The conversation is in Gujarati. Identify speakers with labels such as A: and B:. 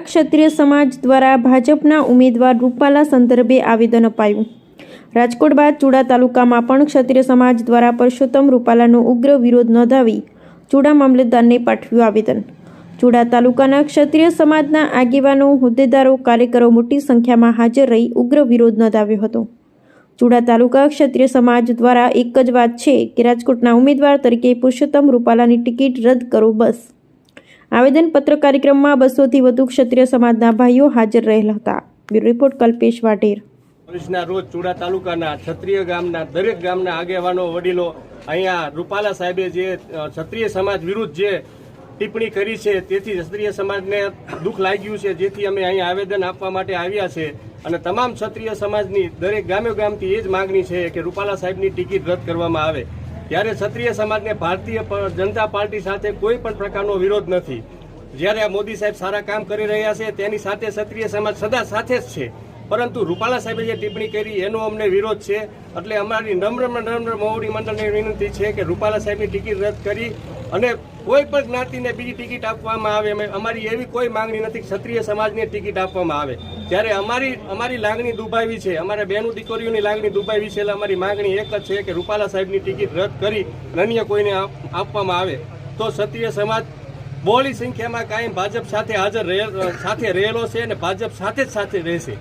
A: ક્ષત્રિય સમાજ દ્વારા ભાજપના ઉમેદવાર રૂપાલા સંદર્ભે આવેદન અપાયું। રાજકોટ બાદ ચૂડા તાલુકામાં પણ ક્ષત્રિય સમાજ દ્વારા પરસોત્તમ રૂપાલાનો ઉગ્ર વિરોધ નોંધાવી ચૂડા મામલતદારને પાઠવ્યું આવેદન। ચૂડા તાલુકાના ક્ષત્રિય સમાજના આગેવાનો, હોદ્દેદારો, કાર્યકરો મોટી સંખ્યામાં હાજર રહી ઉગ્ર વિરોધ નોંધાવ્યો હતો। ચૂડા તાલુકા ક્ષત્રિય સમાજ દ્વારા એક જ વાત છે કે રાજકોટના ઉમેદવાર તરીકે પરસોત્તમ રૂપાલાની ટિકિટ રદ કરો બસ। આવેદનપત્ર કાર્યક્રમમાં 200થી વધુ ક્ષત્રિય સમાજના ભાઈઓ હાજર રહેલા હતા। Bureau report Kalpesh Vadher.
B: વર્ષના રોજ ચૂડા તાલુકાના ક્ષત્રિય ગામના દરેક ગામના આગેવાનો, વડીલો અહીંયા રૂપાલા સાહેબે જે ક્ષત્રિય સમાજ વિરુદ્ધ જે ટિપ્પણી કરી છે તેથી ક્ષત્રિય સમાજને દુઃખ લાગ્યું છે, જેથી અમે અહીંયા આવેદન આપવા માટે આવ્યા છે અને તમામ ક્ષત્રિય સમાજની દરેક ગામથી એ જ માગણી છે કે રૂપાલા સાહેબની ટિકિટ રદ કરવામાં આવે। ત્યારે ક્ષત્રિય સમાજને ભારતીય જનતા પાર્ટી સાથે કોઈ પણ પ્રકારનો વિરોધ નથી। જ્યારે આ મોદી સાહેબ સારા કામ કરી રહ્યા છે તેની સાથે ક્ષત્રિય સમાજ સદા સાથે જ છે, પરંતુ રૂપાલા સાહેબે જે ટિપ્પણી કરી એનો અમને વિરોધ છે। એટલે અમારી નમ્ર મોવડી મંડળની વિનંતી છે કે રૂપાલા સાહેબની ટિકિટ રદ કરી અને કોઈ પણ જ્ઞાતિને બીજી ટિકિટ આપવામાં આવે। અમારી એવી કોઈ માંગણી નથી ક્ષત્રિય સમાજને ટિકિટ આપવામાં આવે। ત્યારે અમારી લાગણી દુભાવી છે, અમારા બહેનો દીકરીઓની લાગણી દુભાવી છે। એટલે અમારી માંગણી એક જ છે કે રૂપાલા સાહેબની ટિકિટ રદ કરી અન્ય કોઈને આપવામાં આવે તો ક્ષત્રિય સમાજ બહોળી સંખ્યામાં કાયમ ભાજપ સાથે રહેલો છે અને ભાજપ સાથે જ રહેશે।